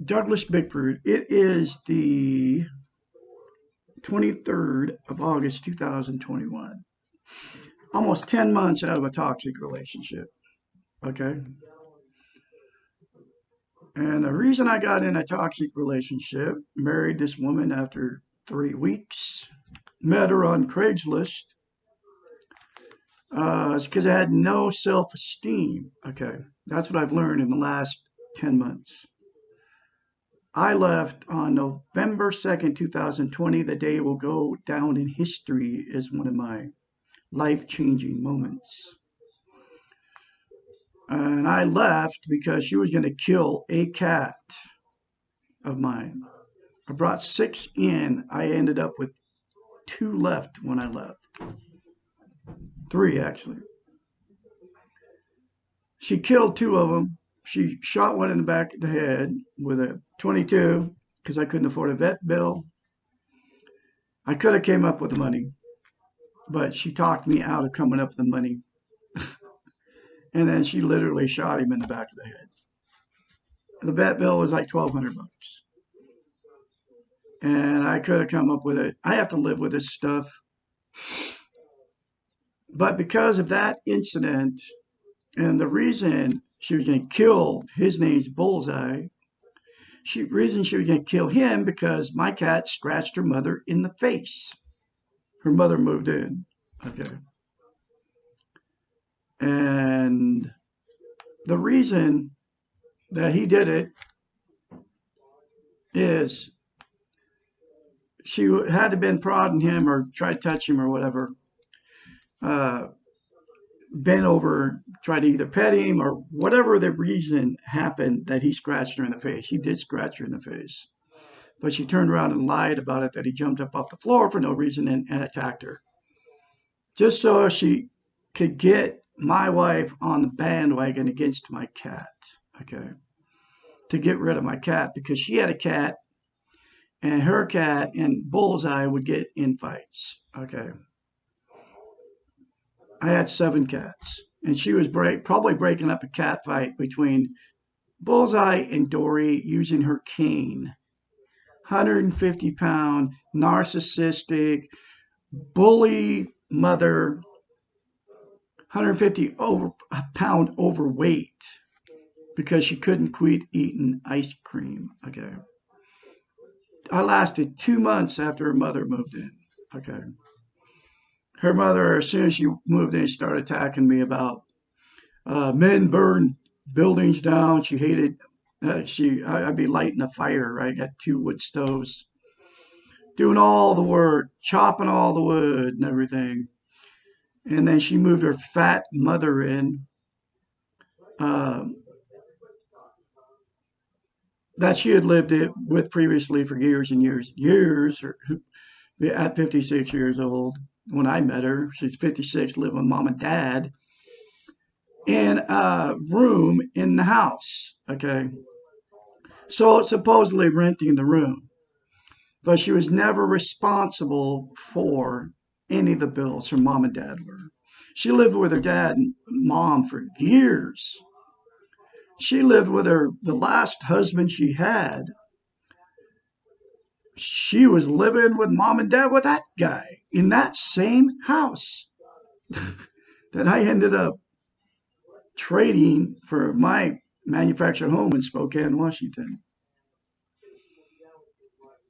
Douglas Bickford. It is the 23rd of August, 2021. Almost 10 months out of a toxic relationship. Okay. And the reason I got in a toxic relationship, married this woman after 3 weeks, met her on Craigslist, is because I had no self esteem. Okay. That's what I've learned in the last 10 months. I left on November 2nd, 2020. The day will go down in history as one of my life-changing moments. And I left because she was going to kill a cat of mine. I brought 6 in. I ended up with 2 left when I left. 3, actually. She killed 2 of them. She shot one in the back of the head with a 22 because I couldn't afford a vet bill. I could have came up with the money, but she talked me out of coming up with the money. And then she literally shot him in the back of the head. The vet bill was like $1,200. And I could have come up with it. I have to live with this stuff. But because of that incident and the reason she was going to kill, his name's Bullseye. Reason she was going to kill him because my cat scratched her mother in the face. Her mother moved in. Okay. And the reason that he did it is she had to have been prodding him or try to touch him or whatever. Bent over, tried to either pet him or whatever the reason happened that he scratched her in the face. He did scratch her in the face. But she turned around and lied about it, that he jumped up off the floor for no reason and attacked her. Just so she could get my wife on the bandwagon against my cat. Okay. To get rid of my cat because she had a cat and her cat and Bullseye would get in fights. Okay. I had 7 cats, and she was probably breaking up a cat fight between Bullseye and Dory using her cane. 150-pound, narcissistic, bully mother, 150-pound overweight because she couldn't quit eating ice cream. Okay. I lasted 2 months after her mother moved in. Okay. Her mother, as soon as she moved in, started attacking me about men burn buildings down. She hated, I'd be lighting a fire, right? Got 2 wood stoves, doing all the work, chopping all the wood and everything. And then she moved her fat mother in that she had lived with previously for years and years, at 56 years old. When I met her, she's 56, living with mom and dad in a room in the house. Okay. So supposedly renting the room, but she was never responsible for any of the bills. Her mom and dad were. She lived with her dad and mom for years. She lived with the last husband she had. She was living with mom and dad with that guy in that same house that I ended up trading for my manufactured home in Spokane, Washington.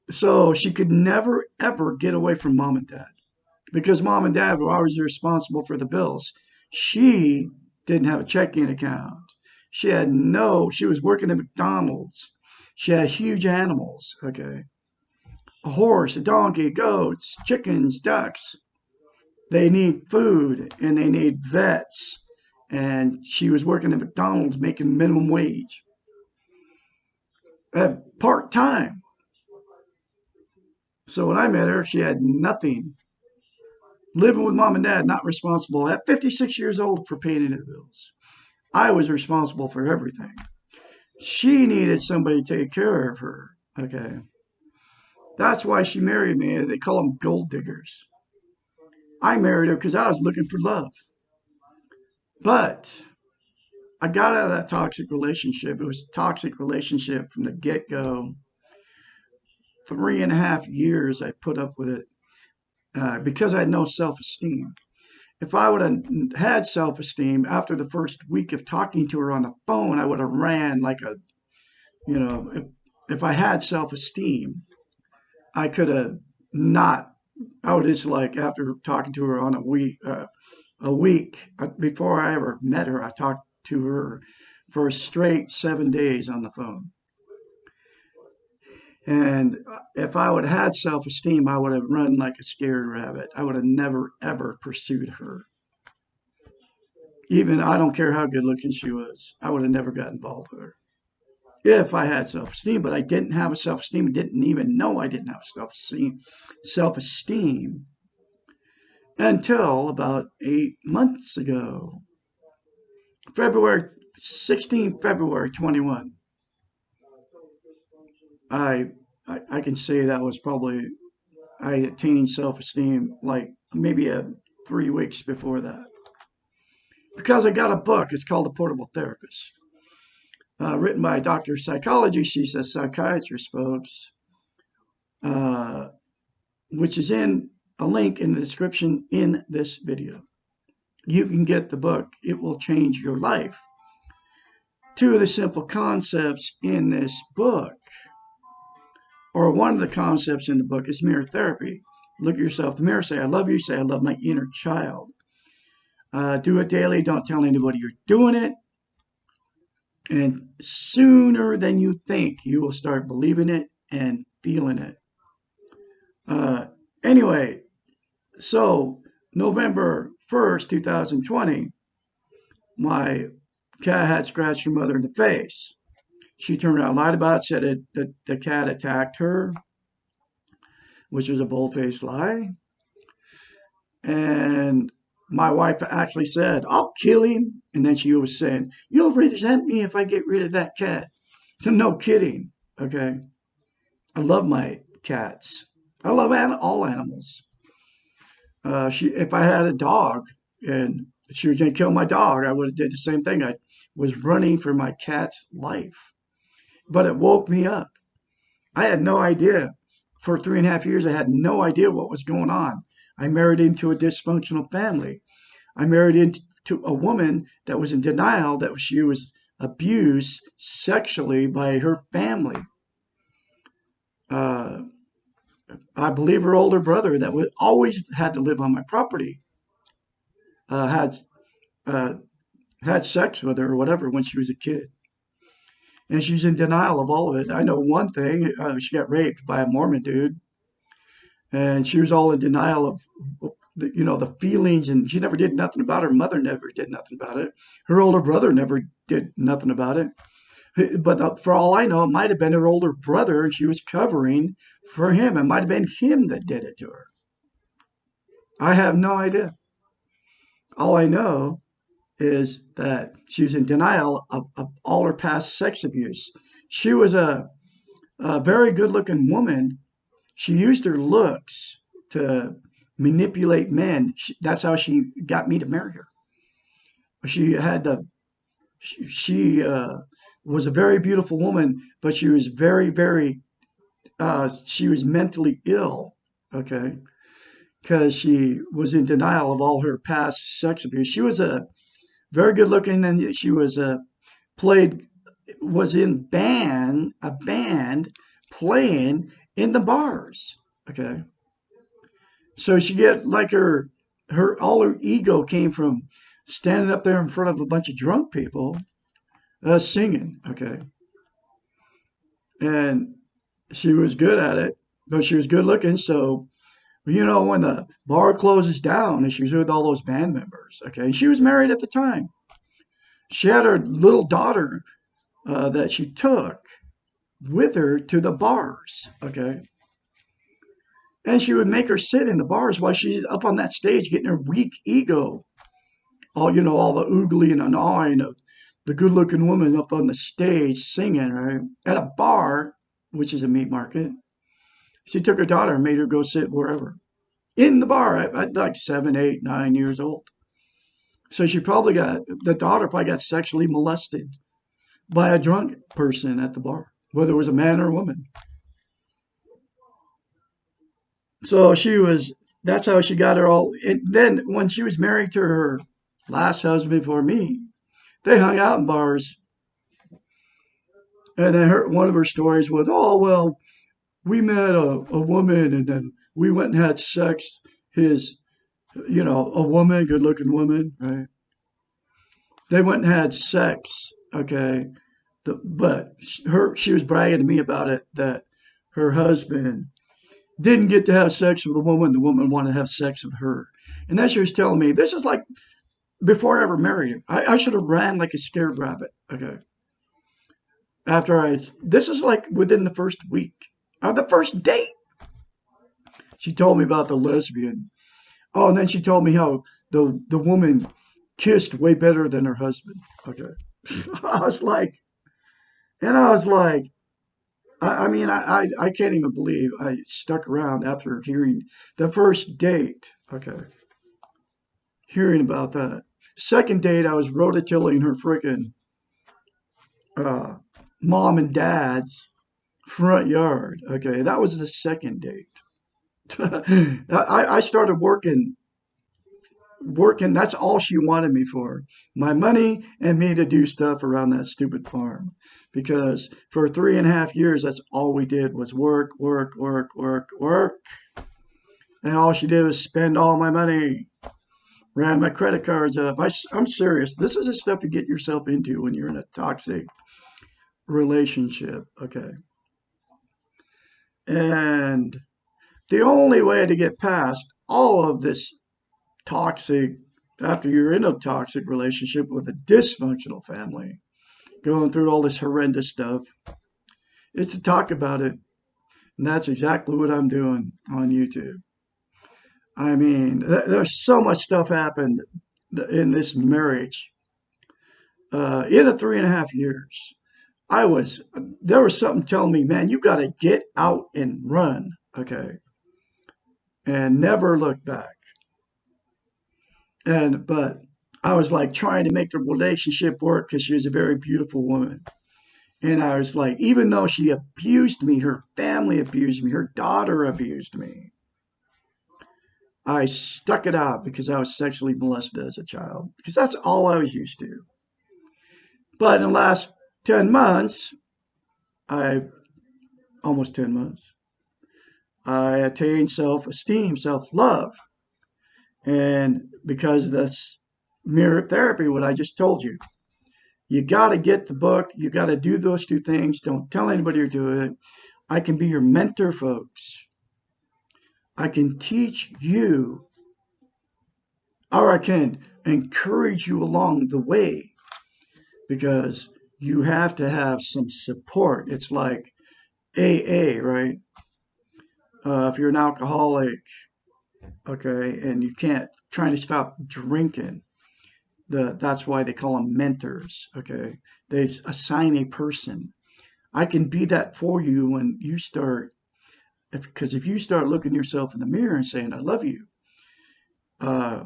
So she could never, ever get away from mom and dad because mom and dad were always responsible for the bills. She didn't have a checking account. She was working at McDonald's. She had huge animals. Okay. a horse, a donkey, goats, chickens, ducks. They need food and they need vets. And she was working at McDonald's making minimum wage at part time. So when I met her, she had nothing. Living with mom and dad, not responsible at 56 years old for paying the bills. I was responsible for everything. She needed somebody to take care of her. Okay. That's why she married me. They call them gold diggers. I married her because I was looking for love. But I got out of that toxic relationship. It was a toxic relationship from the get go. 3.5 years I put up with it because I had no self esteem. If I would have had self esteem after the first week of talking to her on the phone, I would have ran like a, you know, if I had self esteem, I could have not. I would just like after talking to her on a week before I ever met her, I talked to her for a straight 7 days on the phone. And if I would have had self esteem, I would have run like a scared rabbit. I would have never, ever pursued her. Even I don't care how good looking she was, I would have never got involved with her if I had self esteem. But I didn't have a self esteem, didn't even know I didn't have self esteem until about 8 months ago. February 16th, February 21. I, I can say that was probably I attained self esteem like maybe 3 weeks before that because I got a book. It's called The Portable Therapist, written by a doctor of psychology. She's a psychiatrist, folks, uh, which is in a link in the description in this video. You can get the book. It will change your life. Two of the simple concepts in this book, or one of the concepts in the book, is mirror therapy. Look at yourself in the mirror, say, I love you, say, I love my inner child. Do it daily. Don't tell anybody you're doing it. And sooner than you think, you will start believing it and feeling it. Anyway, so November 1st, 2020, my cat had scratched her mother in the face. She turned around, lied about it, said that the cat attacked her, which was a bold-faced lie. And my wife actually said, I'll kill him. And then she was saying, you'll resent me if I get rid of that cat. So no kidding. Okay. I love my cats. I love all animals. If I had a dog and she was going to kill my dog, I would have did the same thing. I was running for my cat's life. But it woke me up. I had no idea. For 3.5 years, I had no idea what was going on. I married into a dysfunctional family. I married into a woman that was in denial that she was abused sexually by her family. Uh, I believe her older brother that always had to live on my property uh, had uh, had sex with her or whatever when she was a kid. And she's in denial of all of it. I know one thing: she got raped by a Mormon dude, and she was all in denial of the feelings, and she never did nothing about it. Her mother never did nothing about it. Her older brother never did nothing about it. But for all I know, it might have been her older brother, and she was covering for him. It might have been him that did it to her. I have no idea. All I know is that she was in denial of all her past sex abuse. She was a very good looking woman. She used her looks to manipulate men. That's how she got me to marry her. She had the she was a very beautiful woman, but she was she was mentally ill. Okay, because she was in denial of all her past sex abuse. She was a very good looking, and she was played was in a band playing in the bars. Okay, so she get like all her ego came from standing up there in front of a bunch of drunk people singing. Okay, and she was good at it. but she was good looking. So, when the bar closes down and she's with all those band members, okay, and she was married at the time. She had her little daughter that she took with her to the bars, okay, and she would make her sit in the bars while she's up on that stage getting her weak ego, all the oogly and annoying of the good-looking woman up on the stage singing, right, at a bar, which is a meat market. She took her daughter and made her go sit wherever in the bar at like 7, 8, 9 years old. So the daughter probably got sexually molested by a drunk person at the bar, whether it was a man or a woman. So that's how she got her all. And then when she was married to her last husband before me, they hung out in bars. And one of her stories was, oh, well, we met a woman and then we went and had sex. His, a woman, good looking woman, right? They went and had sex, okay? But she was bragging to me about it that her husband didn't get to have sex with the woman wanted to have sex with her. And then she was telling me, this is like before I ever married her. I should have ran like a scared rabbit, okay? This is like within the first week, the first date. She told me about the lesbian. Oh, and then she told me how the woman kissed way better than her husband. Okay. I was like, I was like, I mean, I can't even believe I stuck around after hearing the first date. Okay. Hearing about that. Second date, I was rototilling her freaking uh, mom and dad's front yard. Okay. That was the second date. I started working. That's all she wanted me for, my money and me to do stuff around that stupid farm, because for 3.5 years that's all we did was work, work, work, work, work, and all she did was spend all my money, ran my credit cards up. I'm serious, this is the stuff you get yourself into when you're in a toxic relationship, okay? And the only way to get past all of this toxic, after you're in a toxic relationship with a dysfunctional family, going through all this horrendous stuff, is to talk about it. And that's exactly what I'm doing on YouTube. I mean, there's so much stuff happened in this marriage. In the 3.5 years, there was something telling me, man, you got to get out and run, okay, and never look back. But I was like trying to make the relationship work because she was a very beautiful woman. And I was like, even though she abused me, her family abused me, her daughter abused me, I stuck it out because I was sexually molested as a child, because that's all I was used to. But in the last 10 months, I almost 10 months, I attained self esteem, self love. And because of this mirror therapy, what I just told you, you got to get the book. You got to do those two things. Don't tell anybody you're doing it. I can be your mentor, folks. I can teach you, or I can encourage you along the way, because you have to have some support. It's like AA, right? If you're an alcoholic, okay, and you can't trying to stop drinking, that's why they call them mentors. Okay, they assign a person. I can be that for you when you start, because if you start looking yourself in the mirror and saying I love you, uh,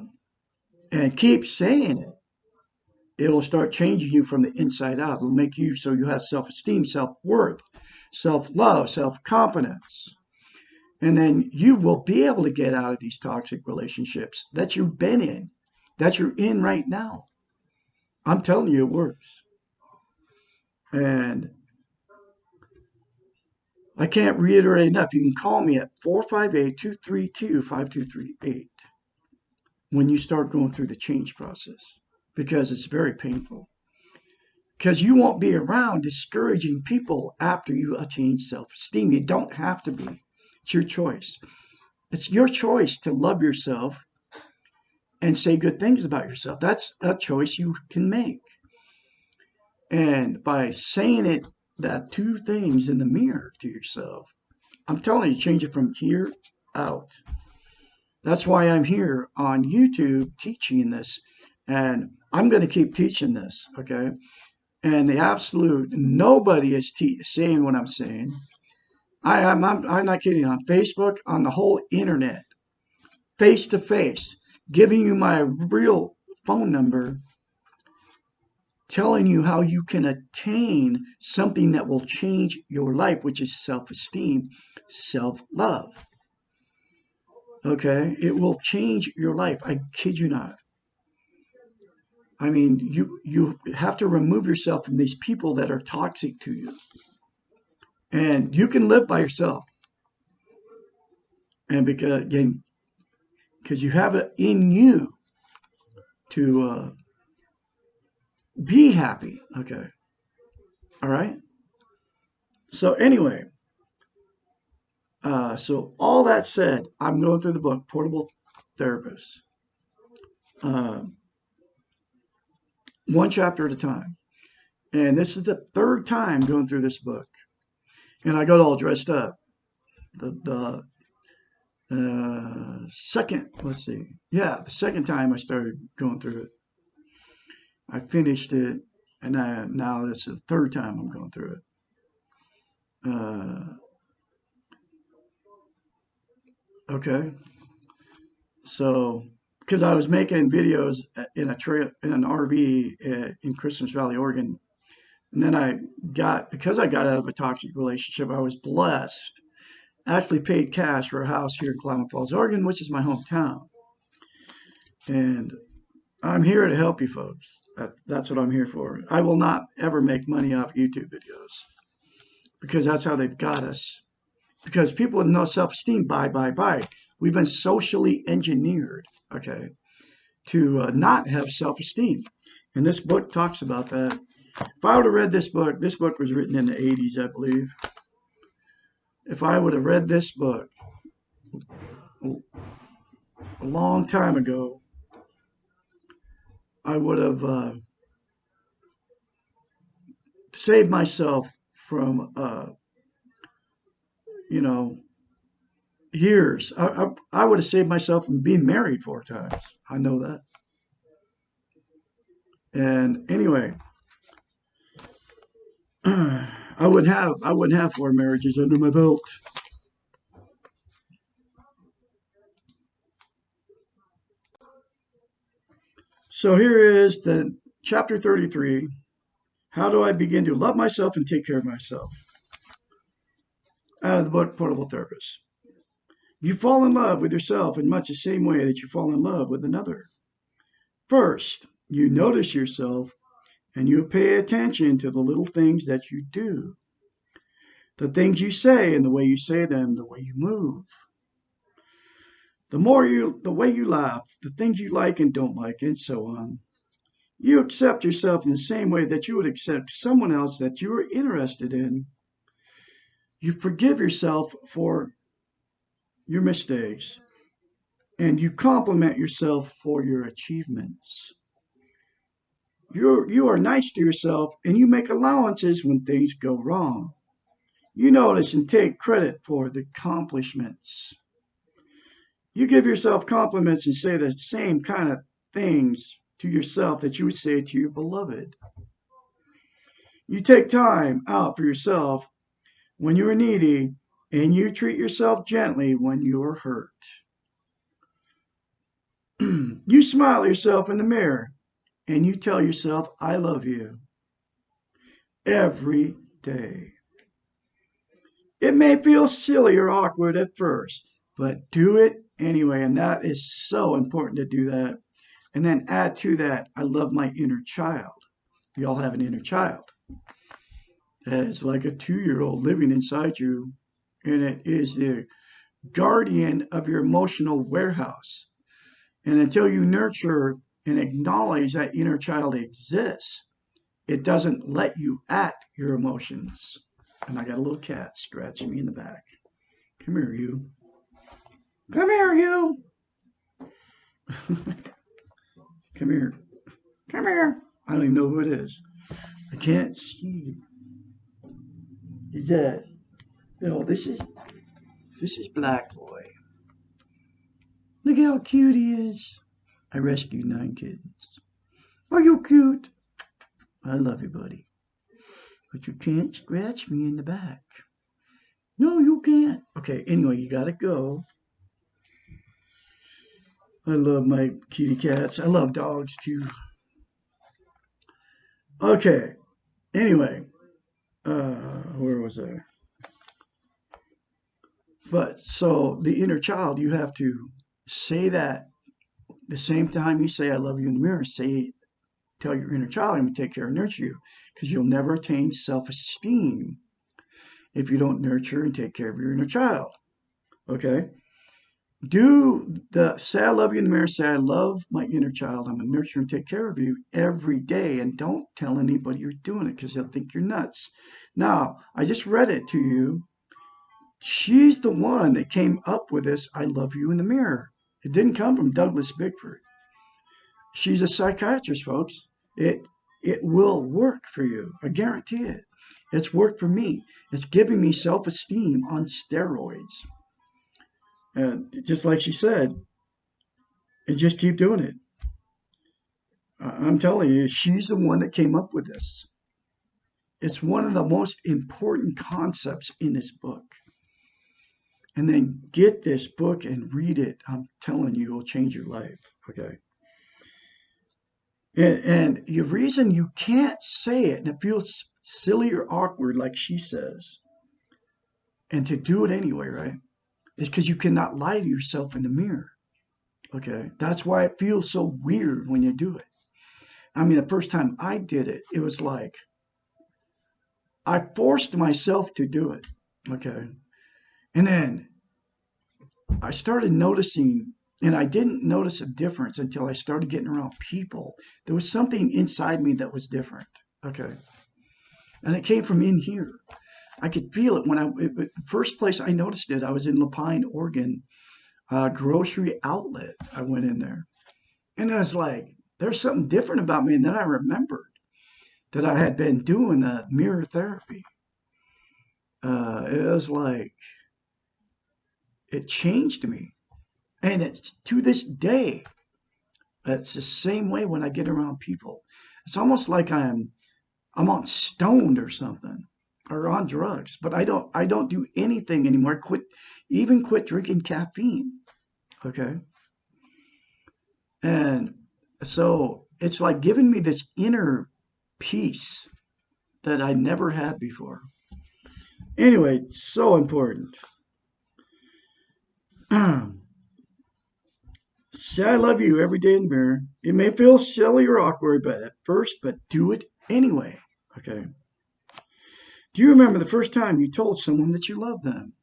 and keep saying it, it'll start changing you from the inside out. It'll make you so you have self-esteem, self-worth, self-love, self-confidence. And then you will be able to get out of these toxic relationships that you've been in, that you're in right now. I'm telling you, it works. And I can't reiterate enough. You can call me at 458-232-5238 when you start going through the change process, because it's very painful. Because you won't be around discouraging people after you attain self esteem. You don't have to be. It's your choice. It's your choice to love yourself and say good things about yourself. That's a choice you can make. And by saying that two things in the mirror to yourself, I'm telling you, change it from here out. That's why I'm here on YouTube teaching this. And I'm going to keep teaching this, okay? And the absolute, nobody is saying what I'm saying. I'm not kidding. On Facebook, on the whole internet, face to face, giving you my real phone number, telling you how you can attain something that will change your life, which is self-esteem, self-love. Okay? It will change your life. I kid you not. I mean, you have to remove yourself from these people that are toxic to you. And you can live by yourself. And because you have it in you to be happy. Okay. All right. So anyway, so all that said, I'm going through the book, Portable Therapist, uh, one chapter at a time. And this is the third time going through this book. And I got all dressed up. The second, let's see. Yeah, the second time I started going through it. I finished it, and now this is the third time I'm going through it. Okay. So, because I was making videos in in an RV in Christmas Valley, Oregon, and then because I got out of a toxic relationship, I was blessed. I actually paid cash for a house here in Klamath Falls, Oregon, which is my hometown. And I'm here to help you folks. That's what I'm here for. I will not ever make money off YouTube videos because that's how they've got us. Because people with no self-esteem, buy. We've been socially engineered, okay, to not have self-esteem. And this book talks about that. If I would have read this book was written in the 80s, I believe. If I would have read this book a long time ago, I would have saved myself from, you know, years. I would have saved myself from being married 4 times. I know that. And anyway, I wouldn't have 4 marriages under my belt. So here is the chapter 33. How do I begin to love myself and take care of myself? Out of the book Portable Therapist. You fall in love with yourself in much the same way that you fall in love with another. First, you notice yourself and you pay attention to the little things that you do, the things you say and the way you say them, the way you move. The way you laugh, the things you like and don't like, and so on. You accept yourself in the same way that you would accept someone else that you are interested in. You forgive yourself for your mistakes, and you compliment yourself for your achievements. You are nice to yourself, and you make allowances when things go wrong. You notice and take credit for the accomplishments. You give yourself compliments and say the same kind of things to yourself that you would say to your beloved. You take time out for yourself when you are needy, and you treat yourself gently when you are hurt. You smile at yourself in the mirror, and you tell yourself, I love you, every day. It may feel silly or awkward at first, but do it anyway, and that is so important to do that. And then add to that, I love my inner child. We all have an inner child. It's like a 2-year-old living inside you, and it is the guardian of your emotional warehouse. And until you nurture and acknowledge that inner child exists, it doesn't let you at your emotions. And I got a little cat scratching me in the back Come here, you. Come here, you. Come here. Come here. I don't even know who it is. I can't see. Is that? No, this is Black Boy. Look how cute he is. I rescued 9 kittens. Are you cute? I love you, buddy. But you can't scratch me in the back. No, you can't. Okay, anyway, you gotta go. I love my kitty cats. I love dogs too. Okay, anyway, where was I? But so the inner child, you have to say that the same time you say I love you in the mirror, tell your inner child I'm gonna take care and nurture you. Because you'll never attain self-esteem if you don't nurture and take care of your inner child. Okay? Do the say I love you in the mirror, say I love my inner child. I'm gonna nurture and take care of you every day, and don't tell anybody you're doing it because they'll think you're nuts. Now, I just read it to you. She's the one that came up with this I love you in the mirror. It didn't come from Douglas Bickford. She's a psychiatrist, folks. It will work for you. I guarantee it. It's worked for me. It's giving me self-esteem on steroids. And just like she said, and just keep doing it. I'm telling you, she's the one that came up with this. It's one of the most important concepts in this book. And then get this book and read it. I'm telling you, it'll change your life. Okay. And the reason you can't say it and it feels silly or awkward, like she says, and to do it anyway, right, is because you cannot lie to yourself in the mirror. Okay. That's why it feels so weird when you do it. I mean, the first time I did it, it was like I forced myself to do it. Okay. And then I started noticing, and I didn't notice a difference until I started getting around people. There was something inside me that was different. Okay. And it came from in here. I could feel it first place I noticed it, I was in Lapine, Oregon, grocery outlet. I went in there and I was like, there's something different about me. And then I remembered that I had been doing mirror therapy. It was like, it changed me. And it's to this day, it's the same way when I get around people. It's almost like I'm on stoned or something or on drugs, but I don't do anything anymore. Quit drinking caffeine. Okay. And so it's like giving me this inner peace that I never had before. Anyway, it's so important. Say I love you every day in the mirror. It may feel silly or awkward at first, but do it anyway. Okay. Do you remember the first time you told someone that you loved them?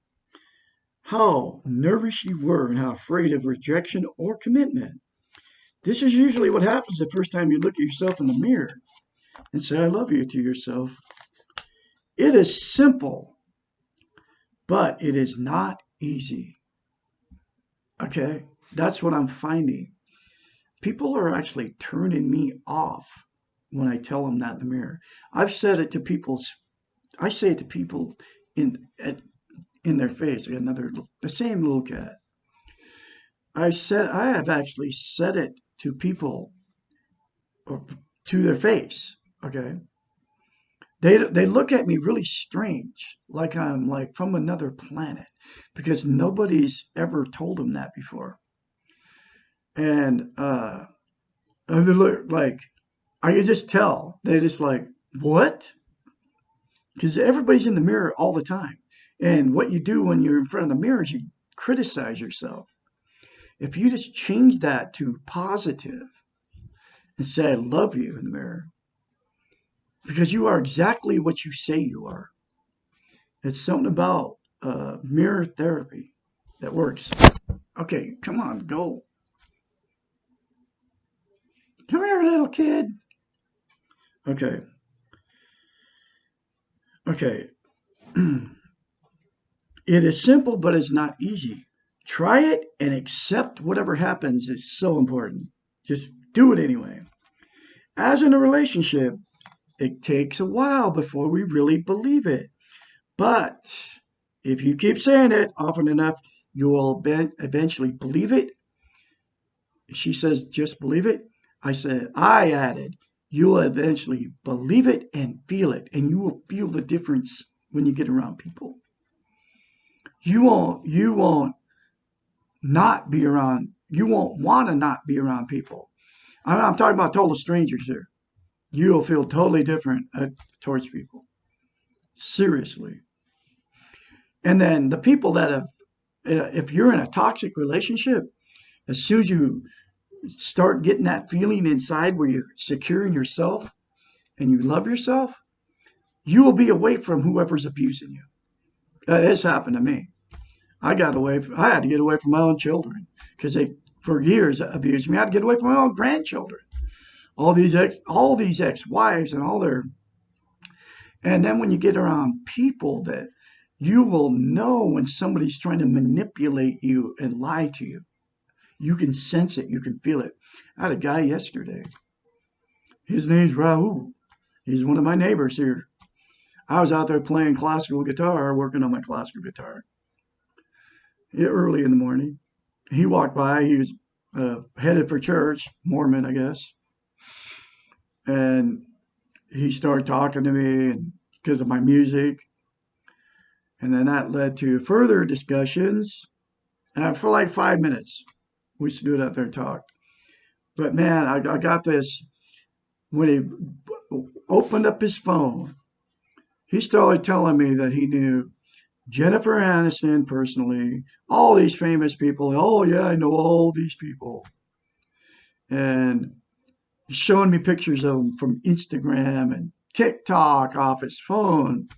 How nervous you were and how afraid of rejection or commitment. This is usually what happens the first time you look at yourself in the mirror and say, I love you to yourself. It is simple, but it is not easy. Okay? That's what I'm finding. People are actually turning me off when I tell them that in the mirror. I've said it to I say it to people in their face. The same little cat. I have actually said it to people or to their face. Okay. They look at me really strange, like I'm like from another planet, because nobody's ever told them that before. And they look like I can just tell. They just like, what? Because everybody's in the mirror all the time. And what you do when you're in front of the mirror is you criticize yourself. If you just change that to positive and say, I love you in the mirror, because you are exactly what you say you are. It's something about mirror therapy that works. Okay, come on, go. Come here, little kid. Okay, okay. It is simple, but it's not easy. Try it and accept whatever happens is so important. Just do it anyway. As in a relationship, it takes a while before we really believe it. But if you keep saying it often enough, you will eventually believe it. She says, just believe it. I added, you'll eventually believe it and feel it. And you will feel the difference when you get around people. You won't not be around, you won't want to not be around people. I'm talking about total strangers here. You'll feel totally different towards people. Seriously. And then the people that have, if you're in a toxic relationship, as soon as you start getting that feeling inside where you're secure in yourself and you love yourself, you will be away from whoever's abusing you. That has happened to me. I had to get away from my own children because they, for years, abused me. I had to get away from my own grandchildren. All these ex-wives and all their, and then when you get around people that you will know when somebody's trying to manipulate you and lie to you. You can sense it. You can feel it. I had a guy yesterday. His name's Rahul. He's one of my neighbors here. I was out there playing classical guitar, working on my classical guitar early in the morning. He walked by. He was headed for church, Mormon, I guess. And he started talking to me and because of my music. And then that led to further discussions. And for like 5 minutes, we stood out there and talked. But man, I got this. When he opened up his phone, he started telling me that he knew Jennifer Aniston personally, all these famous people. Oh, yeah, I know all these people. And he's showing me pictures of them from Instagram and TikTok off his phone.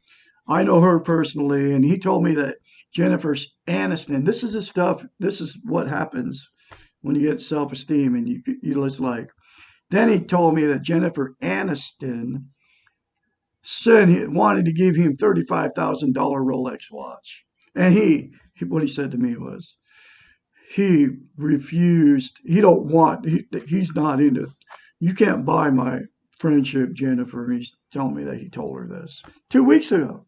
I know her personally. And he told me that Jennifer Aniston, this is the stuff, this is what happens when you get self-esteem and you just like. Then he told me that Jennifer Aniston said he wanted to give him $35,000 Rolex watch. And what he said to me was, he refused. He don't want. He's not into. You can't buy my friendship, Jennifer. He's telling me that he told her this 2 weeks ago.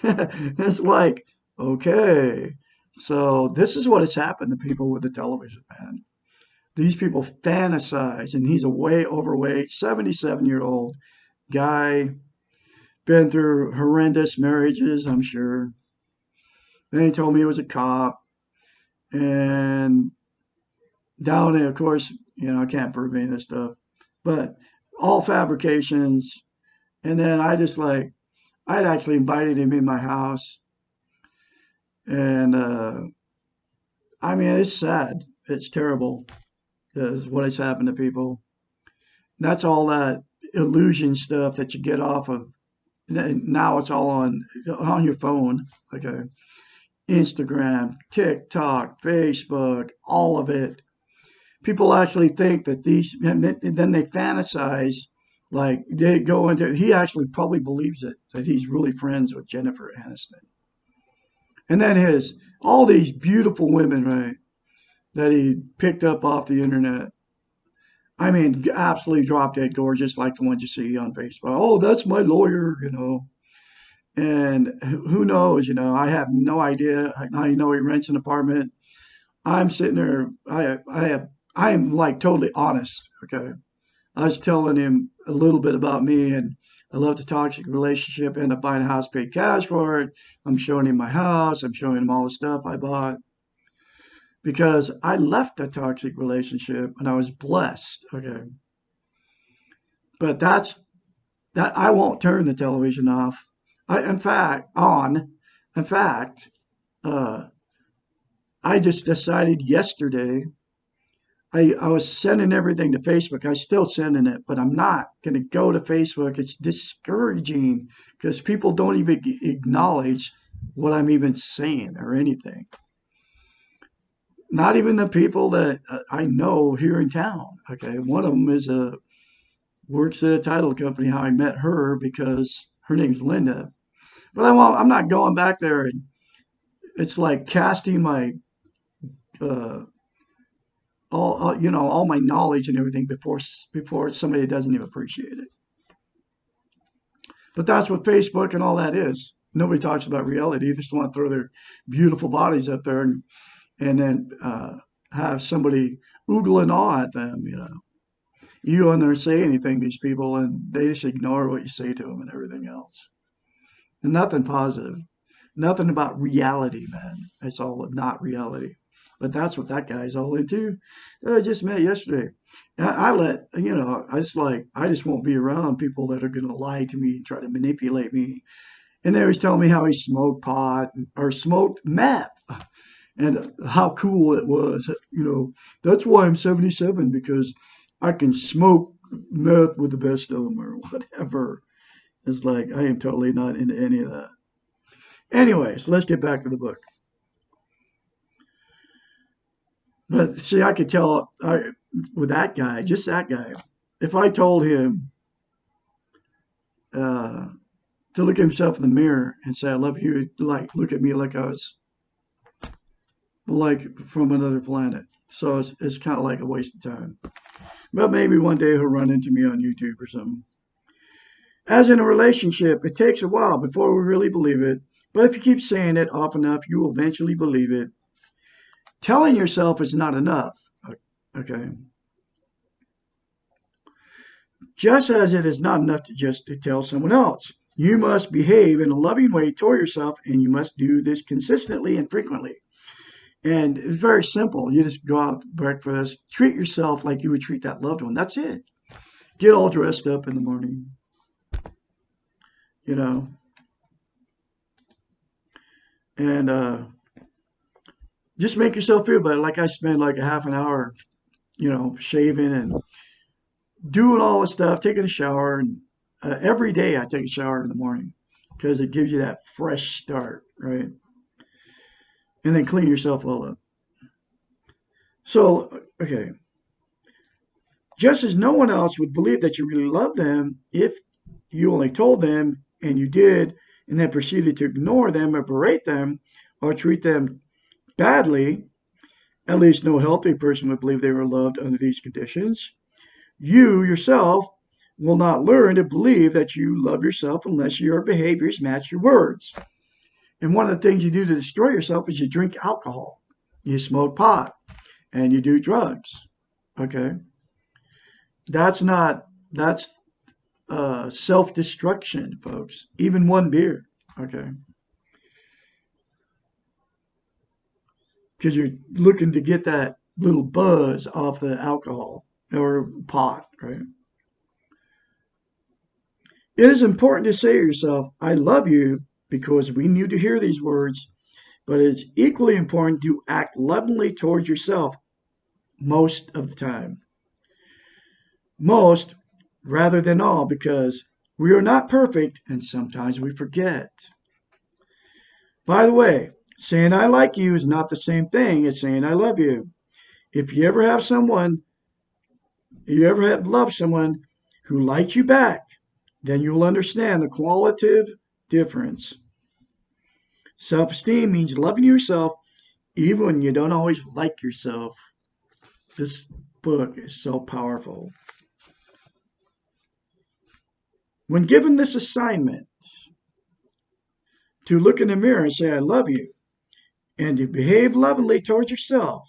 It's like, okay, so this is what has happened to people with the television, man. These people fantasize, and he's a way overweight, 77-year-old guy, been through horrendous marriages, I'm sure. Then he told me he was a cop, and down there, of course, I can't prove any of this stuff, but all fabrications. And then I'd actually invited him in my house, and I mean, it's sad. It's terrible. Is what has happened to people. That's all that illusion stuff that you get off of. Now it's all on your phone. Okay, Instagram, TikTok, Facebook, all of it. People actually think that these, and then they fantasize like they go into. He actually probably believes it that he's really friends with Jennifer Aniston, and then all these beautiful women, right, that he picked up off the internet. I mean, absolutely drop dead gorgeous, like the ones you see on Facebook. Oh, that's my lawyer. And who knows, I have no idea. I know he rents an apartment. I'm sitting there. I'm like totally honest. Okay, I was telling him a little bit about me, and I love the toxic relationship. End up buying a house, paid cash for it. I'm showing him my house. I'm showing him all the stuff I bought because I left a toxic relationship and I was blessed. Okay. But that I won't turn the television off. In fact, uh, I just decided yesterday, I was sending everything to Facebook. I still sending it, but I'm not going to go to Facebook. It's discouraging because people don't even acknowledge what I'm even saying or anything. Not even the people that I know here in town. Okay, one of them works at a title company. How I met her because her name's Linda. But I'm not going back there it's like casting my uh, all my knowledge and everything before somebody doesn't even appreciate it. But that's what Facebook and all that is. Nobody talks about reality. They just want to throw their beautiful bodies up there and then have somebody oogle and awe at them. You don't there say anything to these people, and they just ignore what you say to them and everything else. And nothing positive, nothing about reality, man. It's all not reality. But that's what that guy's all into. I just met yesterday. I just won't be around people that are going to lie to me and try to manipulate me. And they was telling me how he smoked pot or smoked meth and how cool it was. That's why I'm 77 because I can smoke meth with the best of them or whatever. It's like I am totally not into any of that. Anyways, let's get back to the book. But see, I could tell with that guy, just that guy, if I told him uh, to look at himself in the mirror and say, I love you, he'd like look at me like I was like from another planet. So it's kind of like a waste of time. But maybe one day he'll run into me on YouTube or something. As in a relationship, it takes a while before we really believe it. But if you keep saying it often enough, you will eventually believe it. Telling yourself is not enough. Okay. Just as it is not enough to tell someone else. You must behave in a loving way toward yourself, and you must do this consistently and frequently. And it's very simple. You just go out to breakfast, treat yourself like you would treat that loved one. That's it. Get all dressed up in the morning, you know, and just make yourself feel better. Like I spend like a half an hour, shaving and doing all the stuff, taking a shower, and every day I take a shower in the morning because it gives you that fresh start, right? And then clean yourself all up. So, okay, just as no one else would believe that you really love them if you only told them and you did, and then proceeded to ignore them or berate them or treat them badly, at least no healthy person would believe they were loved under these conditions. You yourself will not learn to believe that you love yourself unless your behaviors match your words. And one of the things you do to destroy yourself is you drink alcohol, you smoke pot, and you do drugs. Okay? That's self destruction, folks. Even one beer. Okay? Because you're looking to get that little buzz off the alcohol or pot, right? It is important to say to yourself, I love you, because we need to hear these words, but it's equally important to act lovingly towards yourself most of the time. Most rather than all, because we are not perfect and sometimes we forget. By the way, saying I like you is not the same thing as saying I love you. If you ever have loved someone who liked you back, then you will understand the qualitative difference. Self esteem means loving yourself even when you don't always like yourself. This book is so powerful. When given this assignment to look in the mirror and say, I love you, and to behave lovingly towards yourself,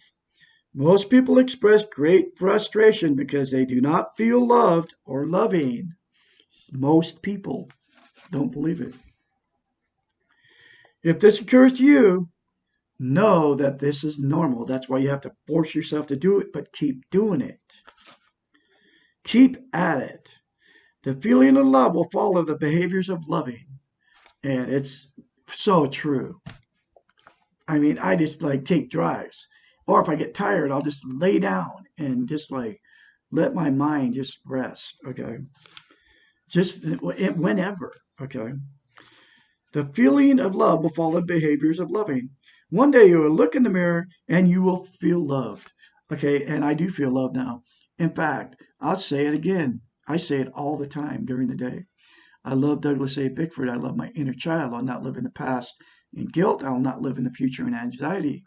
most people express great frustration because they do not feel loved or loving. Most people don't believe it. If this occurs to you, know that this is normal. That's why you have to force yourself to do it, but keep doing it. Keep at it. The feeling of love will follow the behaviors of loving. And it's so true. I mean, I just like take drives. Or if I get tired, I'll just lay down and just like let my mind just rest. Okay. Just whenever. Okay. The feeling of love will follow the behaviors of loving. One day you will look in the mirror and you will feel loved. Okay. And I do feel loved now. In fact, I'll say it again. I say it all the time during the day. I love Douglas A. Bickford. I love my inner child. I'll not live in the past in guilt. I'll not live in the future in anxiety.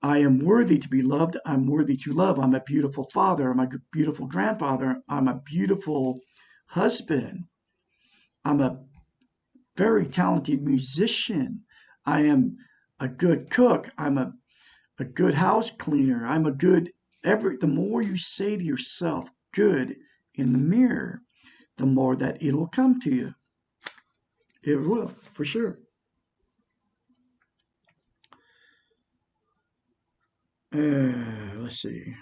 I am worthy to be loved. I'm worthy to love. I'm a beautiful father. I'm a beautiful grandfather. I'm a beautiful husband. I'm a very talented musician. I am a good cook. I'm a good house cleaner. I'm a good the more you say to yourself good in the mirror, the more that it'll come to you. It will, for sure. Let's see.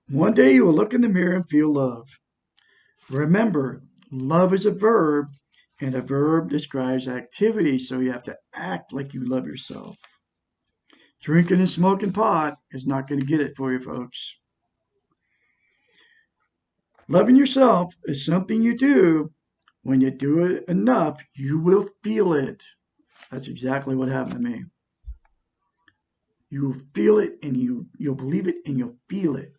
One day you will look in the mirror and feel love. Remember, love is a verb, and a verb describes activity, so you have to act like you love yourself. Drinking and smoking pot is not going to get it for you, folks. Loving yourself is something you do. When you do it enough, you will feel it. That's exactly what happened to me. You will feel it, and you'll believe it, and you'll feel it.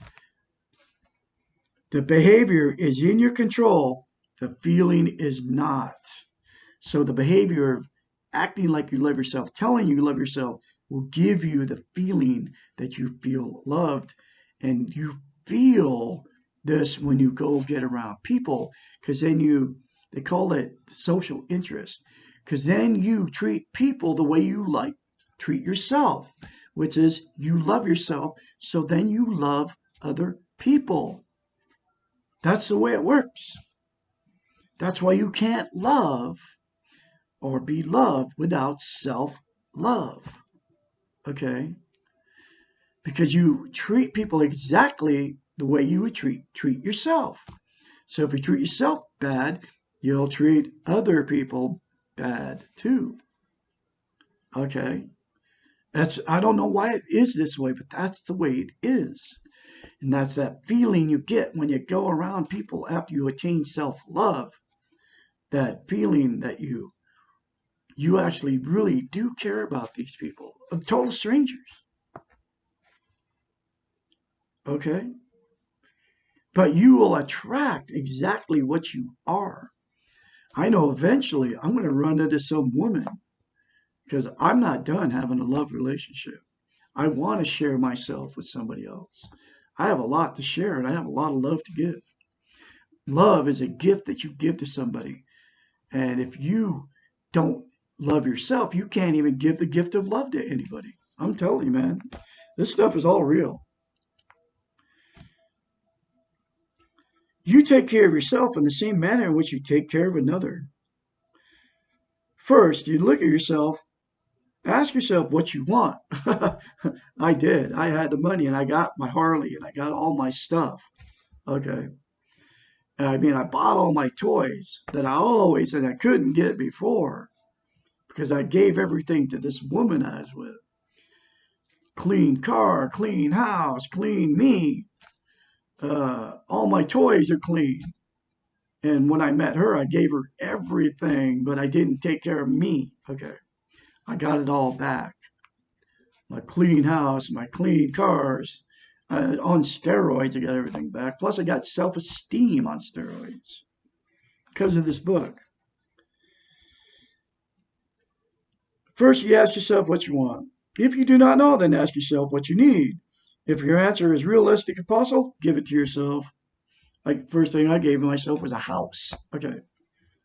The behavior is in your control. The feeling is not. So the behavior of acting like you love yourself, telling you love yourself, will give you the feeling that you feel loved. And you feel this when you go get around people, because then they call it social interest, because then you treat people the way you like treat yourself, which is you love yourself, so then you love other people. That's the way it works. That's why you can't love or be loved without self-love. Okay? Because you treat people exactly the way you would treat yourself. So if you treat yourself bad, you'll treat other people bad too. Okay? I don't know why it is this way, but that's the way it is. And that's that feeling you get when you go around people after you attain self-love. That feeling that you actually really do care about these people, total strangers. Okay? But you will attract exactly what you are. I know eventually I'm going to run into some woman because I'm not done having a love relationship. I want to share myself with somebody else. I have a lot to share and I have a lot of love to give. Love is a gift that you give to somebody. And if you don't love yourself, you can't even give the gift of love to anybody. I'm telling you, man, this stuff is all real. You take care of yourself in the same manner in which you take care of another. First, you look at yourself, ask yourself what you want. I did. I had the money and I got my Harley and I got all my stuff. Okay. I mean, I bought all my toys that I always and I couldn't get before because I gave everything to this woman I was with. Clean car, clean house, clean me. All my toys are clean. And when I met her, I gave her everything, but I didn't take care of me. Okay. I got it all back. My clean house, my clean cars. On steroids, I got everything back. Plus, I got self esteem on steroids because of this book. First, you ask yourself what you want. If you do not know, then ask yourself what you need. If your answer is realistic and possible, give it to yourself. Like, first thing I gave myself was a house. Okay.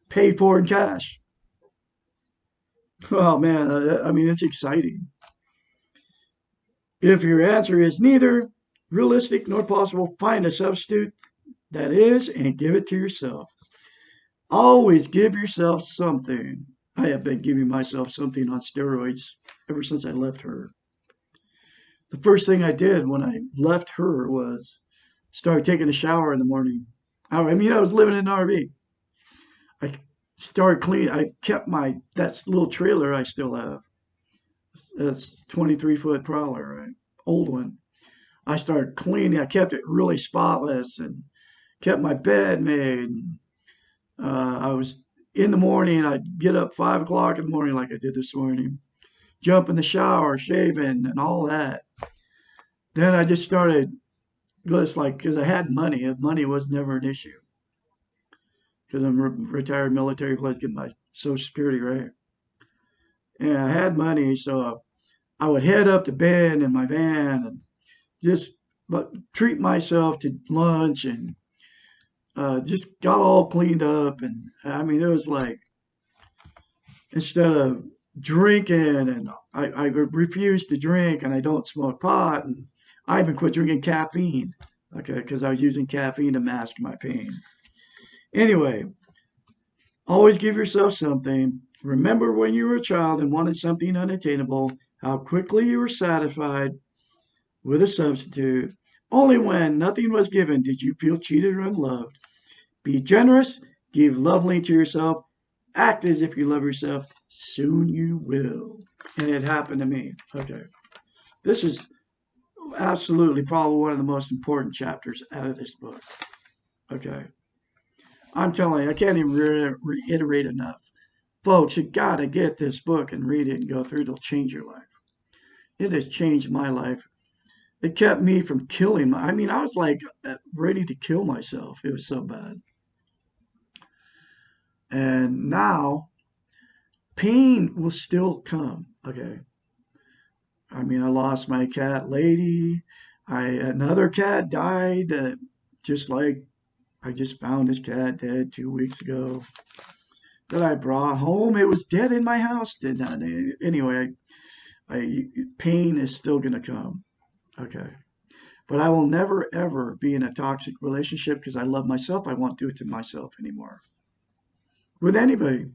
Paid for in cash. Oh, man. I mean, it's exciting. If your answer is neither realistic nor possible, find a substitute that is and give it to yourself. Always give yourself something. I have been giving myself something on steroids ever since I left her. The first thing I did when I left her was start taking a shower in the morning. I mean, I was living in an RV. I started cleaning. I kept that little trailer I still have. That's 23-foot prowler, right? Old one. I started cleaning. I kept it really spotless and kept my bed made. I was in the morning. I'd get up 5 o'clock in the morning, like I did this morning, jump in the shower, shaving, and all that. Then I just started, just like, because I had money. Money was never an issue. because I'm retired military, plus get my Social Security, right? And I had money, so I would head up to bed in my van and just but treat myself to lunch and just got all cleaned up. And I mean, it was like instead of drinking, and I refuse to drink, and I don't smoke pot, and I even quit drinking caffeine, okay, because I was using caffeine to mask my pain. Anyway, always give yourself something. Remember when you were a child and wanted something unattainable, how quickly you were satisfied with a substitute. Only when nothing was given did you feel cheated or unloved. Be generous, give lovingly to yourself, act as if you love yourself. Soon you will. And it happened to me. Okay. This is absolutely probably one of the most important chapters out of this book. Okay. I'm telling you, I can't even reiterate enough. Folks, you got to get this book and read it and go through it. It'll change your life. It has changed my life. It kept me from killing I mean, I was like ready to kill myself. It was so bad. And now pain will still come. Okay. I mean, I lost my cat Lady. Another cat died. Just like I just found this cat dead 2 weeks ago that I brought home. It was dead in my house. Did not. Anyway, pain is still gonna come. Okay. But I will never ever be in a toxic relationship because I love myself. I won't do it to myself anymore. With anybody,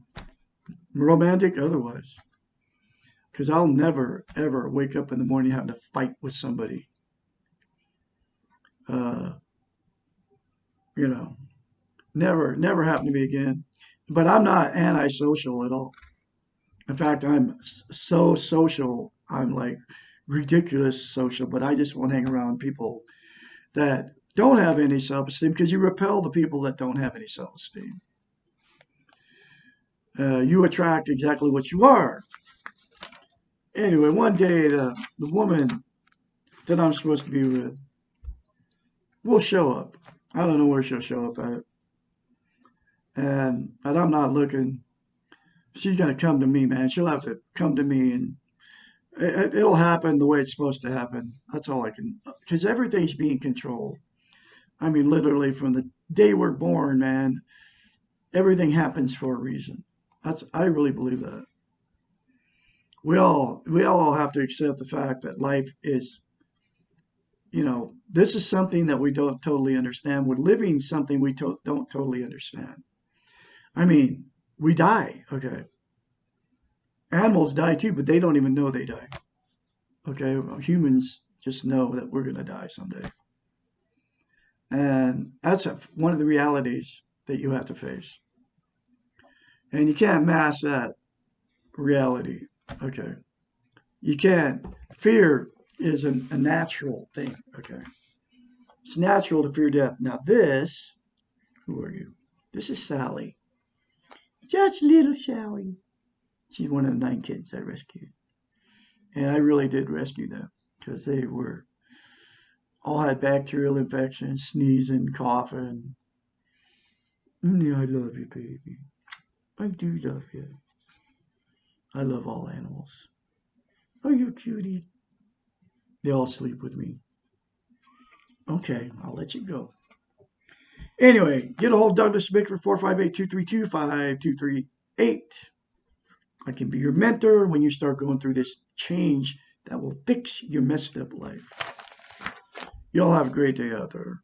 romantic, otherwise. Because I'll never ever wake up in the morning having to fight with somebody. Uh, you know, never happened to me again. But I'm not antisocial at all. In fact, I'm so social. I'm like ridiculous social, but I just won't hang around people that don't have any self-esteem because you repel the people that don't have any self-esteem. You attract exactly what you are. Anyway, one day the woman that I'm supposed to be with will show up. I don't know where she'll show up at, and but I'm not looking. She's gonna come to me, man. She'll have to come to me, and it'll happen the way it's supposed to happen. That's all I can, because everything's being controlled. I mean, literally from the day we're born, man, everything happens for a reason. I really believe that. We all have to accept the fact that life is, this is something that we don't totally understand. We're living something we don't totally understand. I mean, we die, okay. Animals die too, but they don't even know they die. Okay, well, humans just know that we're gonna die someday, and that's one of the realities that you have to face. And you can't mask that reality. Okay, you can't. Fear is a natural thing. Okay, it's natural to fear death. Now this, who are you? This is Sally. Just little Sally. She's one of the 9 kids I rescued. And I really did rescue them because they were all had bacterial infections, sneezing, coughing. Yeah, I love you, baby. I do love you. I love all animals. Oh, you cutie. They all sleep with me. Okay, I'll let you go. Anyway, get a hold of Douglas Bickford 458-232-5238. I can be your mentor when you start going through this change that will fix your messed up life. You all have a great day out there.